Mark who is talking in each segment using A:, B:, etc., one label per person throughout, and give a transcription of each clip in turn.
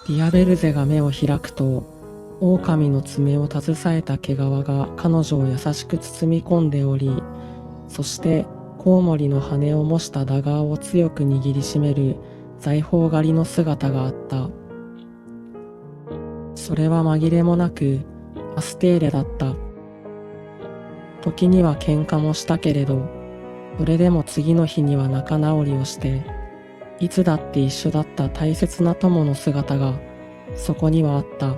A: ディアベルゼが目を開くと、狼の爪を携えた毛皮が彼女を優しく包み込んでおり、そしてコウモリの羽を模したダガーを強く握りしめる財宝狩りの姿があった。それは紛れもなくアステーレだった。時には喧嘩もしたけれど、それでも次の日には仲直りをして、いつだって一緒だった大切な友の姿がそこにはあった。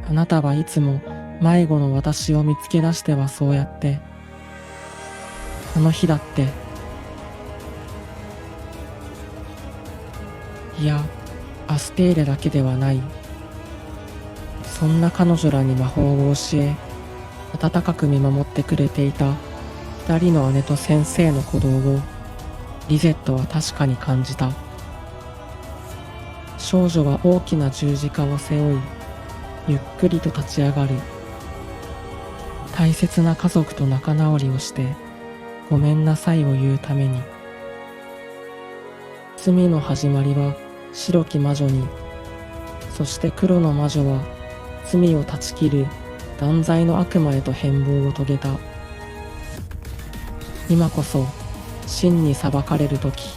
A: あなたはいつも迷子の私を見つけ出してはそうやって、あの日だって。いや、アステーレだけではない。そんな彼女らに魔法を教え、温かく見守ってくれていた二人の姉と先生の鼓動をリゼットは確かに感じた。少女は大きな十字架を背負い、ゆっくりと立ち上がる。大切な家族と仲直りをしてごめんなさいを言うために。罪の始まりは白き魔女に、そして黒の魔女は罪を断ち切る断罪の悪魔へと変貌を遂げた。今こそ真に裁かれる時。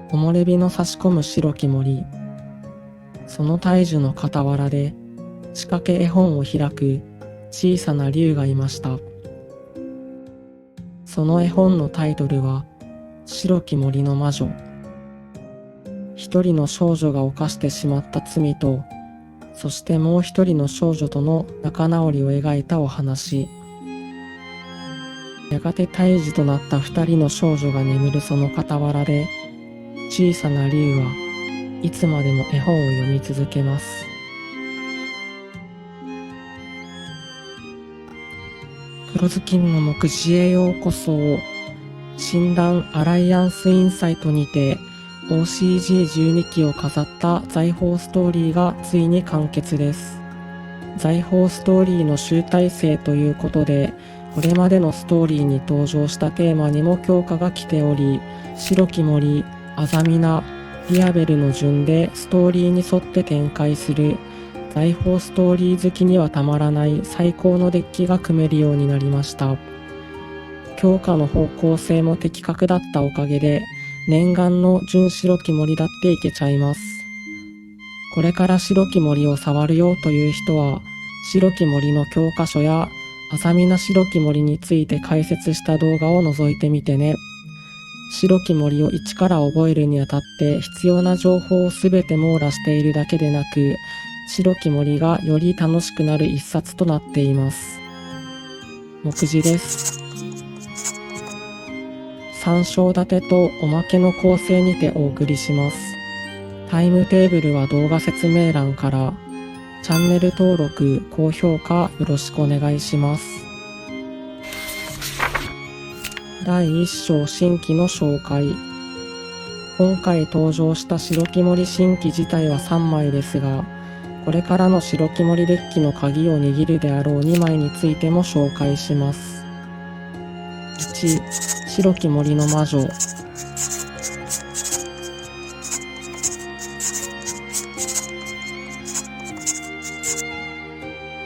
A: 木漏れ日の差し込む白き森。その大樹の傍らで仕掛け絵本を開く小さな竜がいました。その絵本のタイトルは白き森の魔女。一人の少女が犯してしまった罪と、そしてもう一人の少女との仲直りを描いたお話。やがて胎児となった二人の少女が眠るその傍らで、小さな竜はいつまでも絵本を読み続けます。黒ずきんの目次へようこそ。診断アライアンスインサイトにて OCG12 期を飾った財宝ストーリーがついに完結です。財宝ストーリーの集大成ということで、これまでのストーリーに登場したテーマにも強化が来ており、白き森、アザミナ、ディアベルの順でストーリーに沿って展開する財宝ストーリー好きにはたまらない最高のデッキが組めるようになりました。強化の方向性も的確だったおかげで、念願の純白き森だっていけちゃいます。これから白き森を触るよという人は、白き森の教科書やアザミナ白き森について解説した動画を覗いてみてね。白き森を一から覚えるにあたって必要な情報をすべて網羅しているだけでなく、白き森がより楽しくなる一冊となっています。目次です。3章立てとおまけの構成にてお送りします。タイムテーブルは動画説明欄から。チャンネル登録、高評価よろしくお願いします。第1章新規の紹介。今回登場した白き森新規自体は3枚ですが、これからの白き森デッキの鍵を握るであろう2枚についても紹介します。1、白き森の魔女。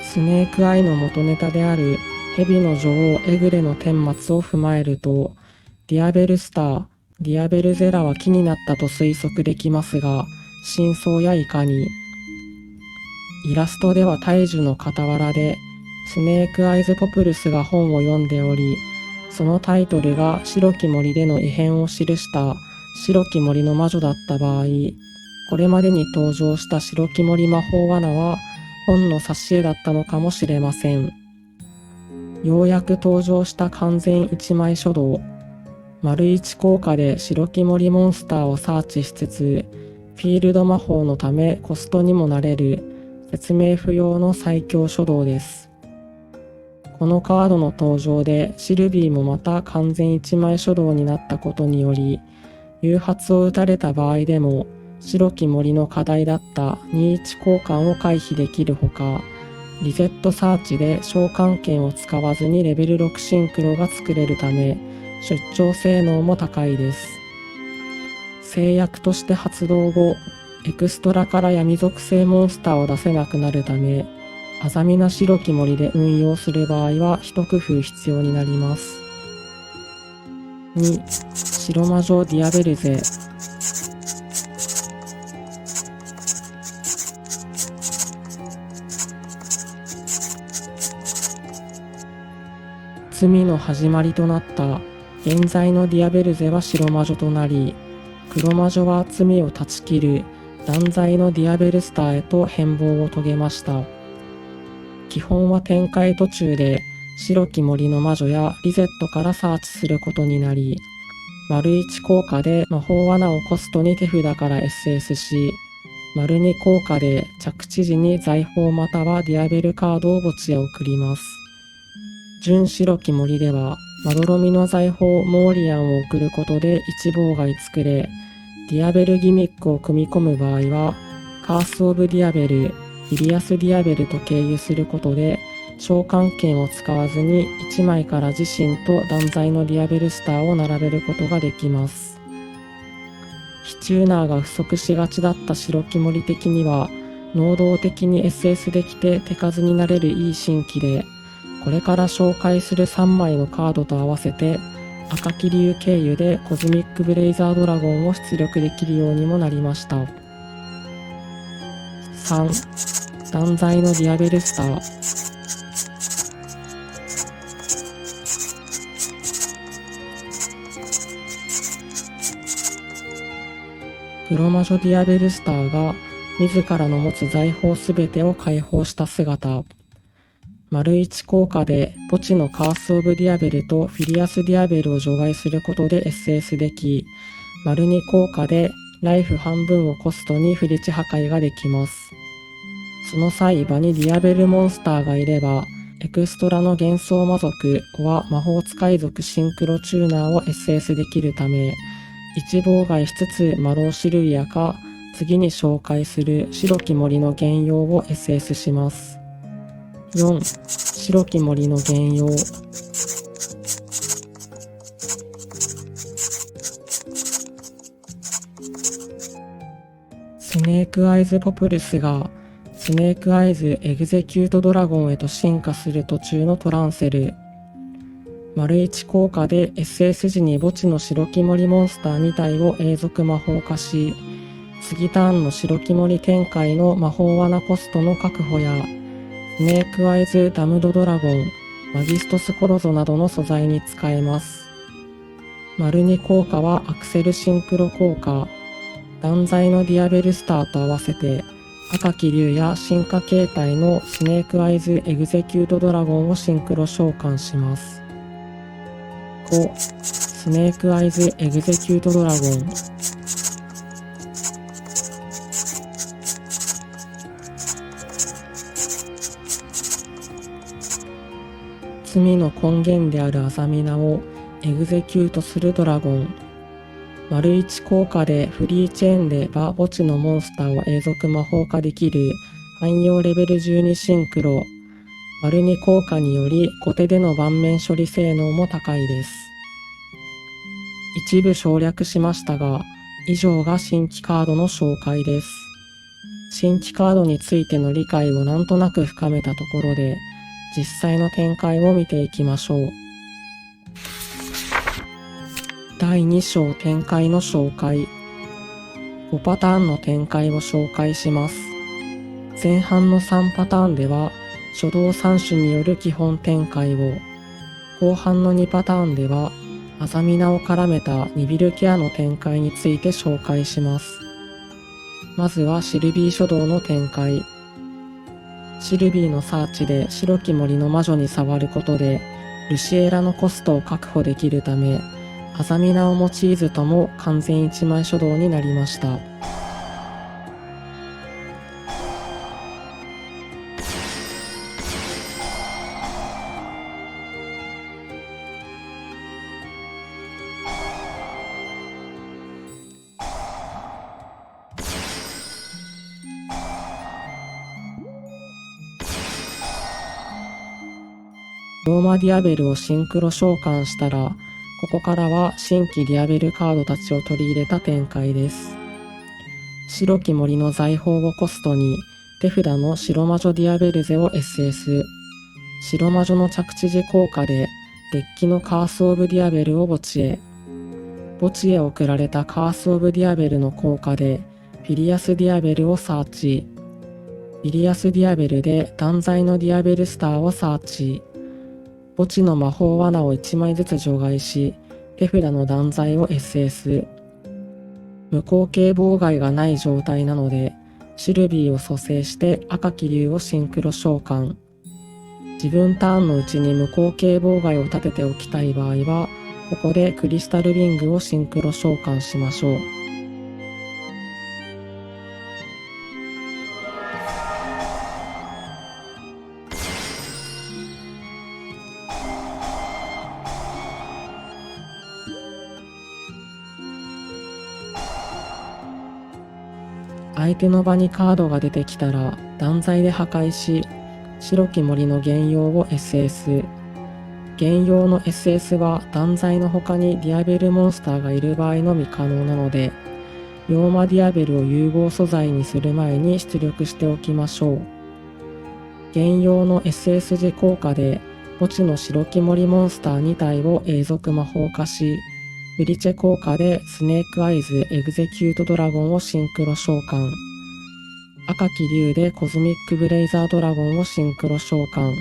A: スネークアイの元ネタである蛇の女王エグレの顛末を踏まえると、ディアベルスター、ディアベルゼラは木になったと推測できますが、真相やいかに。イラストでは大樹の傍らで、スネークアイズポプルスが本を読んでおり、そのタイトルが白き森での異変を記した白き森の魔女だった場合、これまでに登場した白き森魔法罠は本の挿絵だったのかもしれません。ようやく登場した完全一枚書道。丸一効果で白き森モンスターをサーチしつつ、フィールド魔法のためコストにもなれる説明不要の最強書道です。このカードの登場でシルビーもまた完全一枚書道になったことにより、誘発を打たれた場合でも白き森の課題だった21交換を回避できるほか、リゼットサーチで召喚剣を使わずにレベル6シンクロが作れるため、出張性能も高いです。制約として発動後、エクストラから闇属性モンスターを出せなくなるため、アザミナ白き森で運用する場合は一工夫必要になります。2、白魔女ディアベルゼ。罪の始まりとなった現在のディアベルゼは白魔女となり、黒魔女は罪を断ち切る断罪のディアベルスターへと変貌を遂げました。基本は展開途中で白き森の魔女やリゼットからサーチすることになり、丸1効果で魔法罠をコストに手札から SS し、丸2効果で着地時に財宝またはディアベルカードを墓地へ送ります。純白き森では、まどろみの財宝モーリアンを送ることで一妨害作れ、ディアベルギミックを組み込む場合は、カースオブディアベル、イリアスディアベルと経由することで、召喚剣を使わずに1枚から自身と断罪のディアベルスターを並べることができます。非チューナーが不足しがちだった白き森的には、能動的に SS できて手数になれるいい新規で、これから紹介する3枚のカードと合わせて、赤木流経由でコズミックブレイザードラゴンを出力できるようにもなりました。3、断罪のディアベルスター。黒魔女ディアベルスターが自らの持つ財宝すべてを解放した姿。丸1効果で墓地のカースオブディアベルとフィリアスディアベルを除外することで SS でき、丸2効果でライフ半分をコストにフリチ破壊ができます。その際場にディアベルモンスターがいれば、エクストラの幻想魔族は魔法使い族シンクロチューナーを SS できるため、一妨害しつつ魔導シルリアか次に紹介する白き森の原用を SS します。4、白き森の原用。スネークアイズポプルスがスネークアイズエグゼキュートドラゴンへと進化する途中のトランセル。丸1効果で SS 時に墓地の白き森モンスター2体を永続魔法化し、次ターンの白き森展開の魔法罠コストの確保や、スネークアイズダムドドラゴン、マギストスコロゾなどの素材に使えます。丸2効果はアクセルシンクロ効果、断罪のディアベルスターと合わせて、赤き竜や進化形態のスネークアイズエグゼキュートドラゴンをシンクロ召喚します。5、スネークアイズエグゼキュートドラゴン。罪の根源であるアザミナをエグゼキュートするドラゴン。丸1効果でフリーチェーンで墓地のモンスターを永続魔法化できる汎用レベル12シンクロ。丸2効果により後手での盤面処理性能も高いです。一部省略しましたが、以上が新規カードの紹介です。新規カードについての理解をなんとなく深めたところで、実際の展開を見ていきましょう。第2章展開の紹介。5パターンの展開を紹介します。前半の3パターンでは、初動3種による基本展開を、後半の2パターンでは、アザミナを絡めたニビルケアの展開について紹介します。まずはシルビー初動の展開。シルビーのサーチで白き森の魔女に触ることで、ルシエラのコストを確保できるため、アザミナを用いずとも完全1枚初動になりました。ローマディアベルをシンクロ召喚したら、ここからは新規ディアベルカードたちを取り入れた展開です。白き森の財宝をコストに、手札の白魔女ディアベルゼを SS。白魔女の着地時効果で、デッキのカースオブディアベルを墓地へ。墓地へ送られたカースオブディアベルの効果で、フィリアスディアベルをサーチ。フィリアスディアベルで断罪のディアベルスターをサーチ。墓地の魔法罠を1枚ずつ除外し、手札の断罪を SS。無効系妨害がない状態なので、シルビーを蘇生して赤き竜をシンクロ召喚。自分ターンのうちに無効系妨害を立てておきたい場合は、ここでクリスタルリングをシンクロ召喚しましょう。相手の場にカードが出てきたら断罪で破壊し、白き森の原用を SS。原用の SS は断罪の他にディアベルモンスターがいる場合のみ可能なので、ローマディアベルを融合素材にする前に出力しておきましょう。原用の SS 時効果で墓地の白き森モンスター2体を永続魔法化し、ブリチェ効果でスネークアイズエグゼキュートドラゴンをシンクロ召喚。赤き竜でコズミックブレイザードラゴンをシンクロ召喚。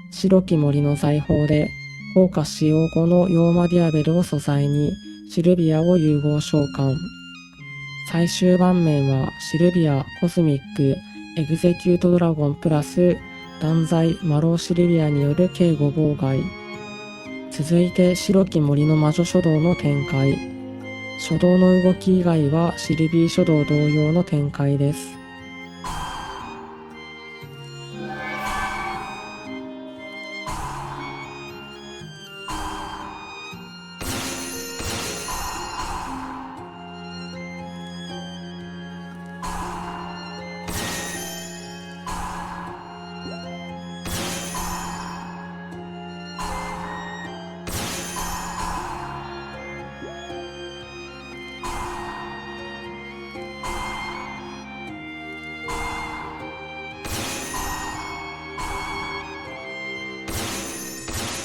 A: 白き森の財宝で効果使用後のヨーマディアベルを素材にシルビアを融合召喚。最終盤面はシルビア、コズミック、エグゼキュートドラゴンプラス断罪、マローシルビアによる警護妨害。続いて白き森の魔女書道の展開。書道の動き以外はシルビー書道同様の展開です。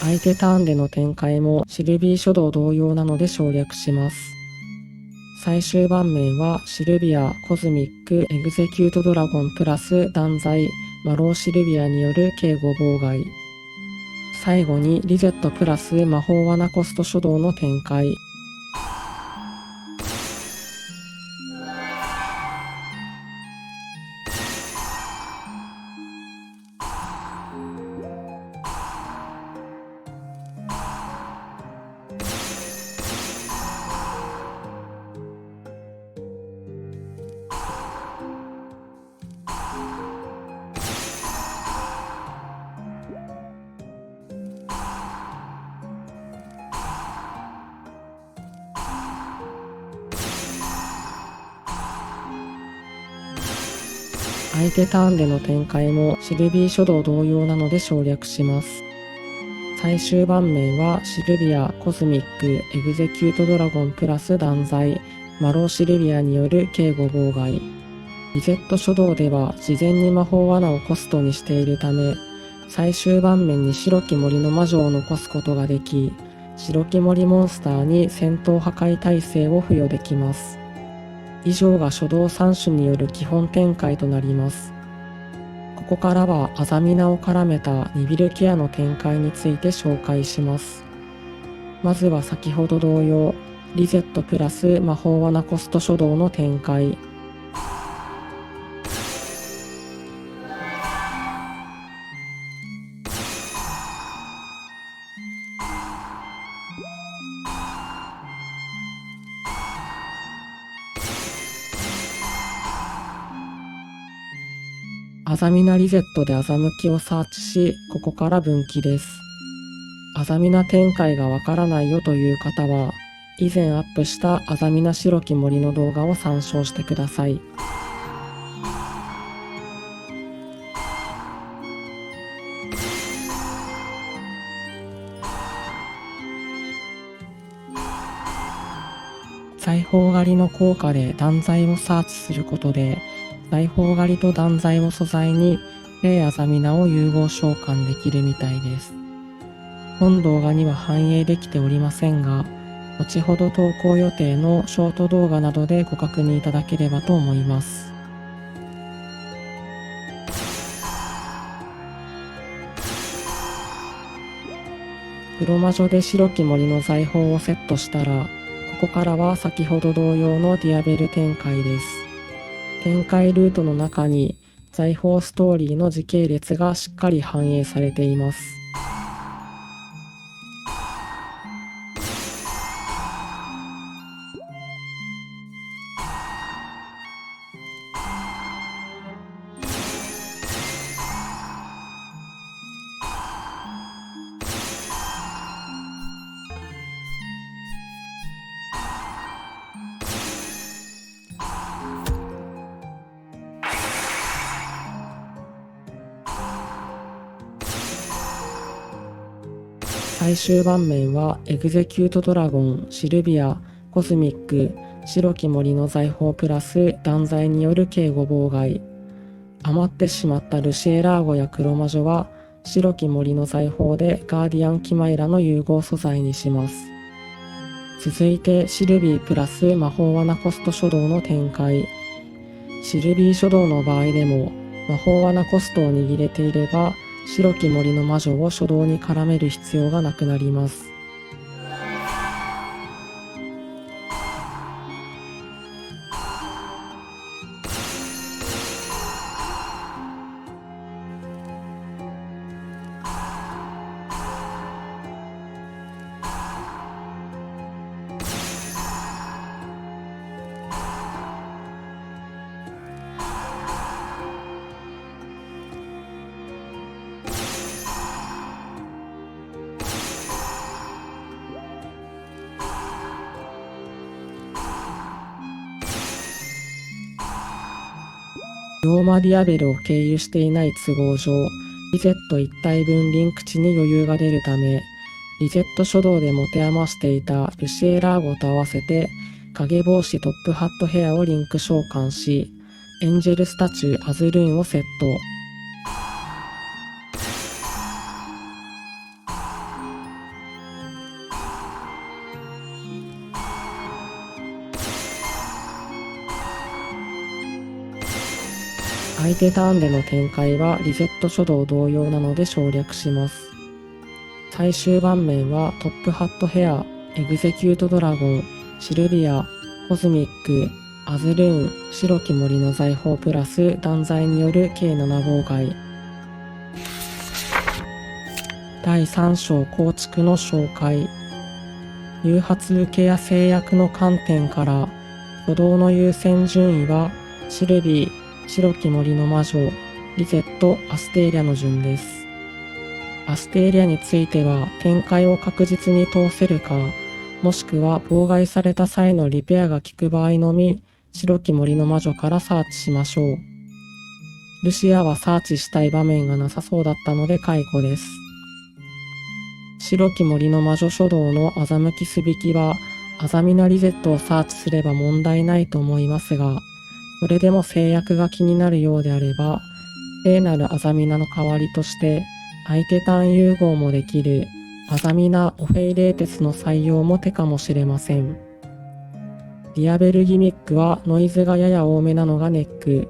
A: 相手ターンでの展開もシルビー書道同様なので省略します。最終盤面はシルビア、コズミック、エグゼキュートドラゴンプラス断罪、マローシルビアによる警護妨害。最後にリゼットプラス魔法罠コスト書道の展開。相手ターンでの展開もシルビー書道同様なので省略します。最終盤面はシルビア、コズミック、エグゼキュートドラゴンプラス断罪、マローシルビアによる警護妨害。リゼット書道では事前に魔法罠をコストにしているため、最終盤面に白き森の魔女を残すことができ、白き森モンスターに戦闘破壊耐性を付与できます。以上が書道3種による基本展開となります。ここからはアザミナを絡めたニビルケアの展開について紹介します。まずは先ほど同様、リゼットプラス魔法罠コスト書道の展開。アザミナリゼットで欺きをサーチし、ここから分岐です。アザミナ展開がわからないよという方は、以前アップしたアザミナ白き森の動画を参照してください。裁縫狩りの効果で断材をサーチすることで、裁縫狩りと断材を素材に、レイ・アザミナを融合召喚できるみたいです。本動画には反映できておりませんが、後ほど投稿予定のショート動画などでご確認いただければと思います。黒魔女で白き森の財宝をセットしたら、ここからは先ほど同様のディアベル展開です。展開ルートの中に財宝ストーリーの時系列がしっかり反映されています。最終盤面はエグゼキュートドラゴン、シルビア、コズミック、白き森の財宝プラス断罪による警護妨害。余ってしまったルシエラーゴや黒魔女は白き森の財宝でガーディアンキマイラの融合素材にします。続いてシルビープラス魔法罠コスト書道の展開。シルビー書道の場合でも魔法罠コストを握れていれば白き森の魔女を書道に絡める必要がなくなります。ローマディアベルを経由していない都合上、リゼット1体分リンク値に余裕が出るため、リゼット書道で持て余していたルシエラーゴと合わせて、影帽子トップハットヘアをリンク召喚し、エンジェルスタチューアズルーンをセット。相手ターンでの展開はリゼット書道同様なので省略します。最終盤面はトップハットヘア、エグゼキュートドラゴン、シルビア、コズミック、アズルーン、白き森の財宝プラス断罪による計7妨害。第3章構築の紹介。誘発受けや制約の観点から書道の優先順位はシルビー、白き森の魔女、リゼット、アステーリアの順です。アステーリアについては展開を確実に通せるか、もしくは妨害された際のリペアが効く場合のみ、白き森の魔女からサーチしましょう。ルシアはサーチしたい場面がなさそうだったので解雇です。白き森の魔女書道の欺きすびきは、アザミナリゼットをサーチすれば問題ないと思いますが、それでも制約が気になるようであれば、聖なるアザミナの代わりとして、相手ターン融合もできるアザミナ・オフェイレーテスの採用も手かもしれません。ディアベルギミックはノイズがやや多めなのがネック。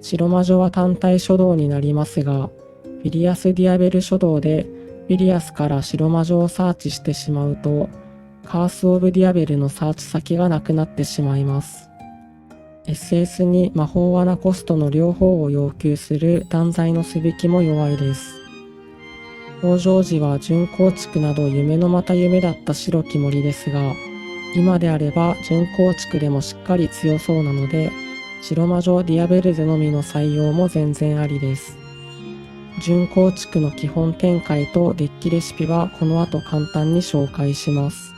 A: 白魔女は単体書道になりますが、フィリアス・ディアベル書道でフィリアスから白魔女をサーチしてしまうと、カース・オブ・ディアベルのサーチ先がなくなってしまいます。SS に魔法罠コストの両方を要求する断罪のすべきも弱いです。登場時は準構築など夢のまた夢だった白き森ですが、今であれば準構築でもしっかり強そうなので、白魔女ディアベルゼのみの採用も全然ありです。準構築の基本展開とデッキレシピはこの後簡単に紹介します。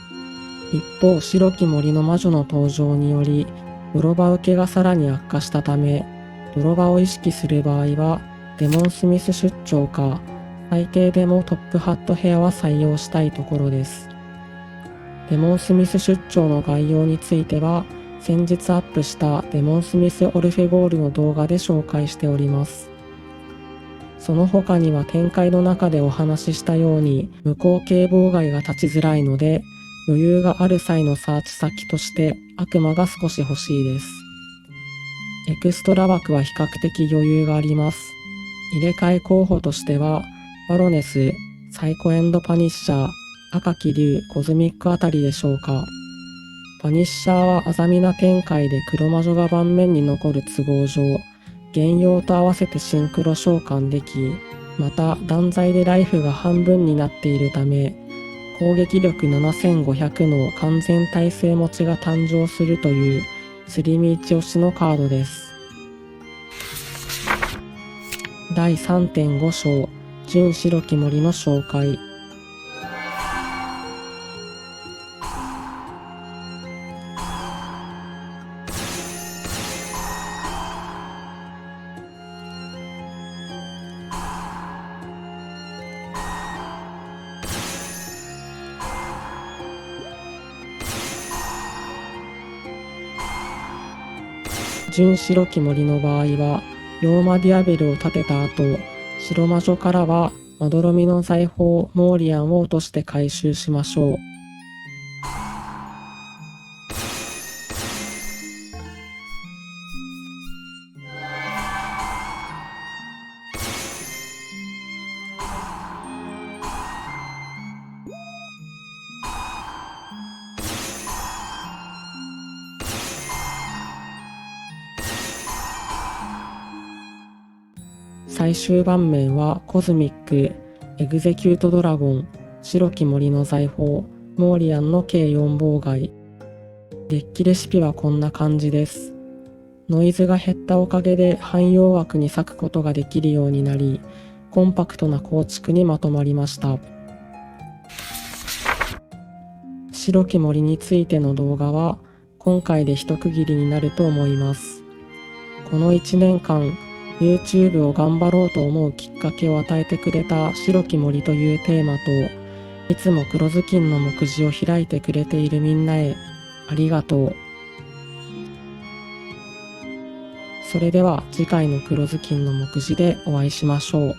A: 一方、白き森の魔女の登場により、泥場受けがさらに悪化したため、泥場を意識する場合は、デモンスミス出張か、最低でもトップハットヘアは採用したいところです。デモン・スミス出張の概要については、先日アップしたデモン・スミス・オルフェゴールの動画で紹介しております。その他には展開の中でお話ししたように無口径妨害が立ちづらいので、余裕がある際のサーチ先として悪魔が少し欲しいです。エクストラ枠は比較的余裕があります。入れ替え候補としては、バロネス、サイコエンドパニッシャー、赤き竜、コズミックあたりでしょうか。パニッシャーはアザミナ展開で黒魔女が盤面に残る都合上、原用と合わせてシンクロ召喚でき、また断罪でライフが半分になっているため、攻撃力7500の完全耐性持ちが誕生するというすり身一押しのカードです。第 3.5 章、純白き森の紹介。純白き森の場合は、ヨーマディアベルを立てた後、白魔女からはまどろみの財宝モーリアンを落として回収しましょう。最終盤面はコズミック、エグゼキュートドラゴン、白き森の財宝、モーリアンの計4妨害。デッキレシピはこんな感じです。ノイズが減ったおかげで汎用枠に割くことができるようになり、コンパクトな構築にまとまりました。白き森についての動画は今回で一区切りになると思います。この1年間、YouTube を頑張ろうと思うきっかけを与えてくれた白き森というテーマと、いつも黒ずきんの目次を開いてくれているみんなへ、ありがとう。それでは次回の黒ずきんの目次でお会いしましょう。